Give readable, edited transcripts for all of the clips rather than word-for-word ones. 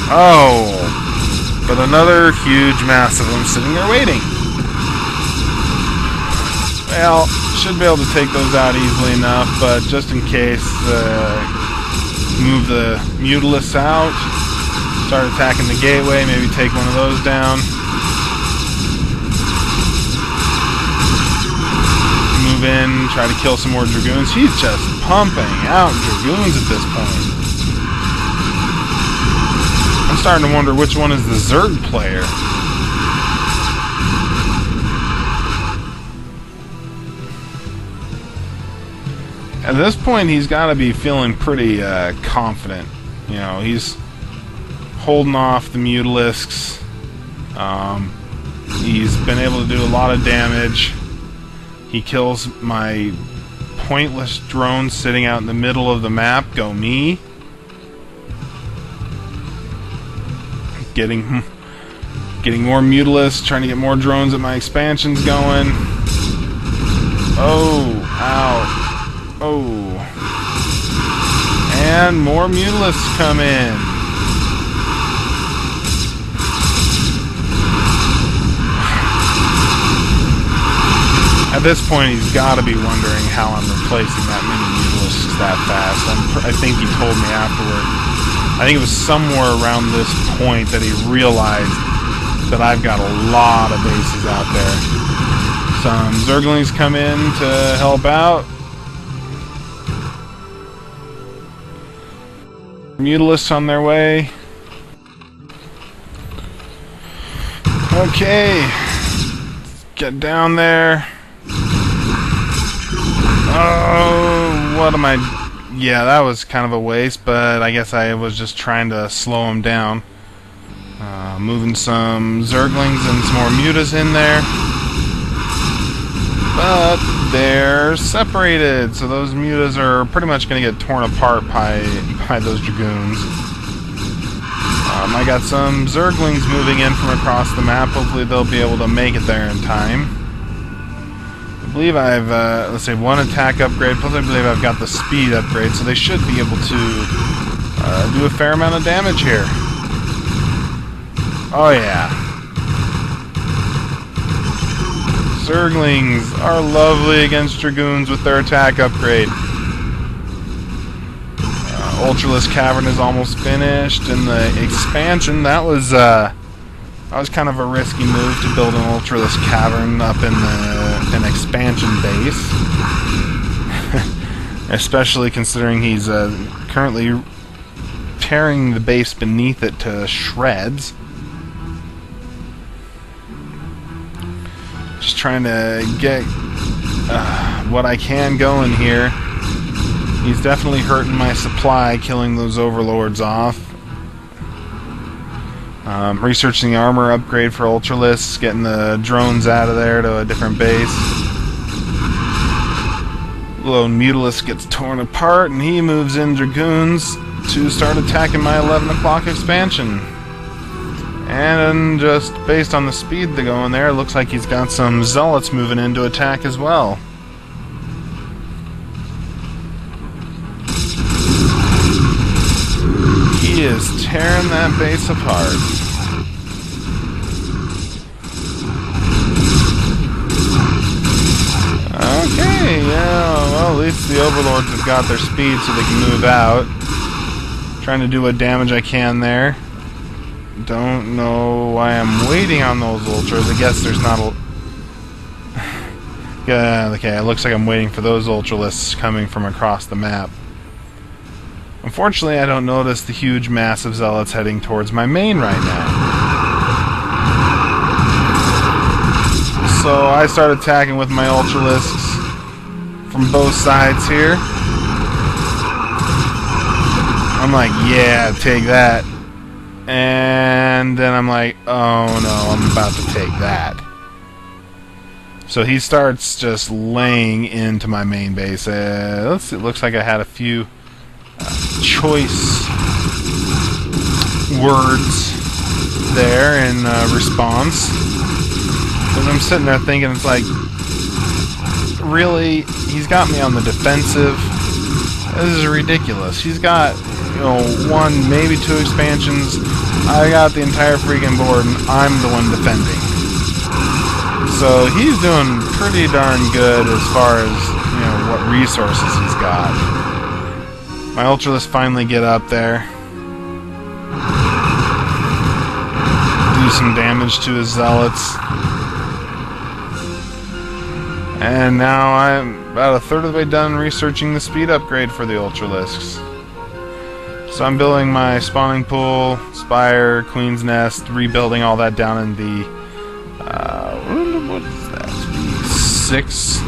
Oh, but another huge mass of them sitting there waiting. Well, should be able to take those out easily enough, but just in case, move the Mutalisks out, start attacking the gateway, maybe take one of those down. Move in, try to kill some more Dragoons. He's just pumping out Dragoons at this point. I'm starting to wonder which one is the Zerg player. At this point, he's got to be feeling pretty confident. You know, he's holding off the Mutalisks. He's been able to do a lot of damage. He kills my pointless drone sitting out in the middle of the map. Go me. Getting more Mutalisks, trying to get more drones at my expansions going. Oh, ow. Oh. And more Mutalisks come in. At this point, he's got to be wondering how I'm replacing that many Mutalisks that fast. I think he told me afterward. I think it was somewhere around this point that he realized that I've got a lot of bases out there. Some Zerglings come in to help out. Mutalisks on their way. Okay. Get down there. Oh, what am I... Yeah, that was kind of a waste, but I guess I was just trying to slow him down. Moving some Zerglings and some more Mutas in there. But they're separated, so those Mutas are pretty much going to get torn apart by those Dragoons. I got some Zerglings moving in from across the map. Hopefully they'll be able to make it there in time. I believe I've, let's say, one attack upgrade, plus I believe I've got the speed upgrade, so they should be able to do a fair amount of damage here. Oh yeah. Zerglings are lovely against Dragoons with their attack upgrade. Ultralisk Cavern is almost finished, and the expansion, that was kind of a risky move to build an Ultralisk Cavern up in an expansion base. Especially considering he's currently tearing the base beneath it to shreds. Just trying to get what I can going here. He's definitely hurting my supply, killing those overlords off. Researching the armor upgrade for Ultralisks, getting the drones out of there to a different base. Lone Mutalisk gets torn apart, and he moves in Dragoons to start attacking my 11 o'clock expansion. And just based on the speed they go in there, it looks like he's got some Zealots moving in to attack as well. He is tearing that base apart. Okay, yeah, well, at least the Overlords have got their speed so they can move out. Trying to do what damage I can there. Don't know why I'm waiting on those Ultras. I guess there's not a... Yeah, okay, it looks like I'm waiting for those Ultralisks coming from across the map. Unfortunately, I don't notice the huge mass of Zealots heading towards my main right now. So I start attacking with my Ultralisks from both sides here. I'm like, yeah, take that. And then I'm like, oh no, I'm about to take that. So he starts just laying into my main base. It looks like I had a few choice words there in response. Because I'm sitting there thinking, it's like, really? He's got me on the defensive. This is ridiculous. He's got, you know, 1, maybe 2 expansions. I got the entire freaking board, and I'm the one defending. So he's doing pretty darn good as far as, you know, what resources he's got. My Ultralists finally get up there. Do some damage to his Zealots. And now I'm about a third of the way done researching the speed upgrade for the Ultralisks. So I'm building my spawning pool, spire, queen's nest, rebuilding all that down in the what is that? 6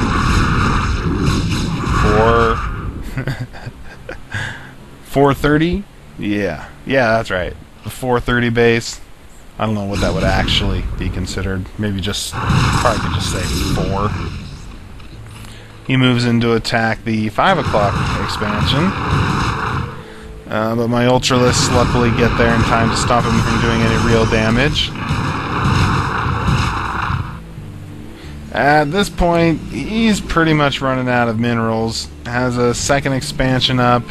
430? Yeah, that's right. The 430 base. I don't know what that would actually be considered. Maybe just, probably could just say 4. He moves in to attack the 5 o'clock expansion. But my Ultralists luckily get there in time to stop him from doing any real damage. At this point, he's pretty much running out of minerals. Has a 2nd expansion up,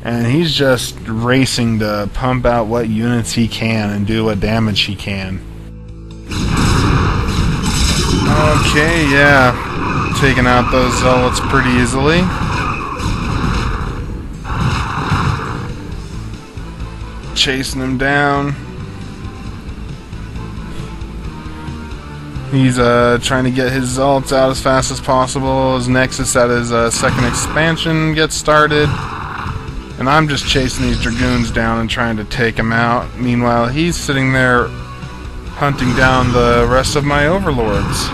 and he's just racing to pump out what units he can and do what damage he can. Okay, yeah. Taking out those Zealots pretty easily. Chasing him down. He's trying to get his Zealots out as fast as possible. His Nexus at his 2nd expansion gets started. And I'm just chasing these Dragoons down and trying to take him out. Meanwhile, he's sitting there hunting down the rest of my Overlords.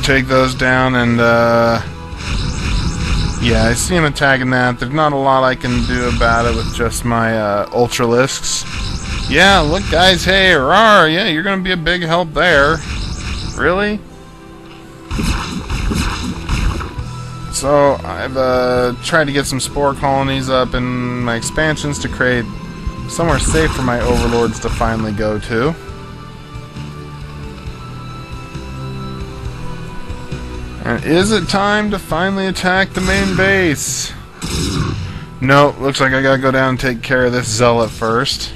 Take those down, and yeah, I see him attacking that. There's not a lot I can do about it with just my Ultralisks. Yeah, look guys, hey, rawr, yeah, you're gonna be a big help there. Really? So, I've tried to get some spore colonies up in my expansions to create somewhere safe for my Overlords to finally go to. And is it time to finally attack the main base? No, looks like I gotta go down and take care of this Zealot first.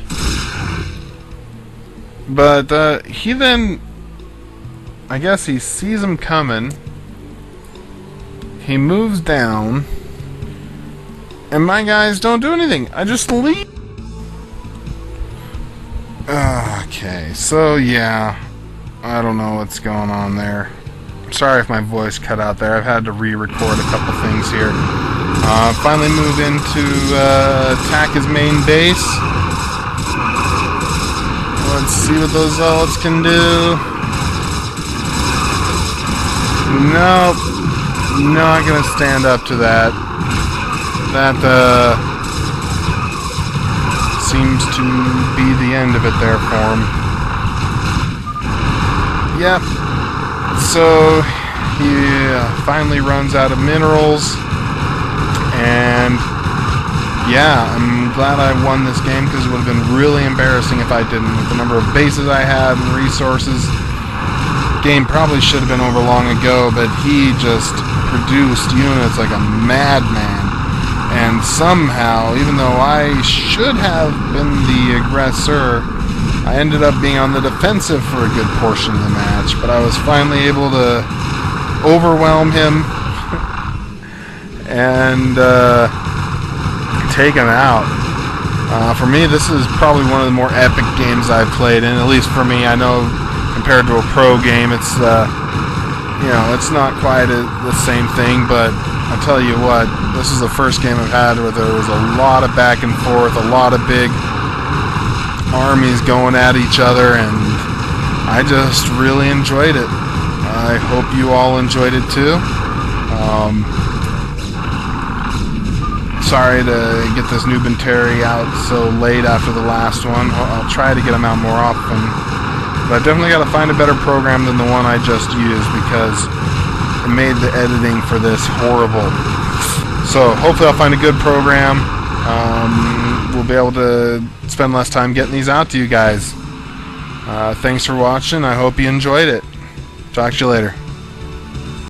But he then, I guess he sees him coming. He moves down, and my guys don't do anything. I just leave. Okay, so yeah, I don't know what's going on there. Sorry if my voice cut out there. I've had to re-record a couple things here. Finally move in to attack his main base. Let's see what those Zealots can do. Nope. Not gonna stand up to that. That seems to be the end of it there for him. Yep. So he finally runs out of minerals, and yeah, I'm glad I won this game because it would have been really embarrassing if I didn't. With the number of bases I had and resources, game probably should have been over long ago, but he just produced units like a madman. And somehow, even though I should have been the aggressor, I ended up being on the defensive for a good portion of the match, but I was finally able to overwhelm him and take him out. For me, this is probably one of the more epic games I've played in, at least for me. I know compared to a pro game, it's you know, it's not quite the same thing, but I tell you what, this is the first game I've had where there was a lot of back and forth, a lot of big armies going at each other, and I just really enjoyed it. I hope you all enjoyed it too. Sorry to get this Noobentary out so late after the last one. I'll try to get them out more often, but I definitely got to find a better program than the one I just used because it made the editing for this horrible. So hopefully I'll find a good program. We'll be able to spend less time getting these out to you guys. Thanks for watching. I hope you enjoyed it. Talk to you later.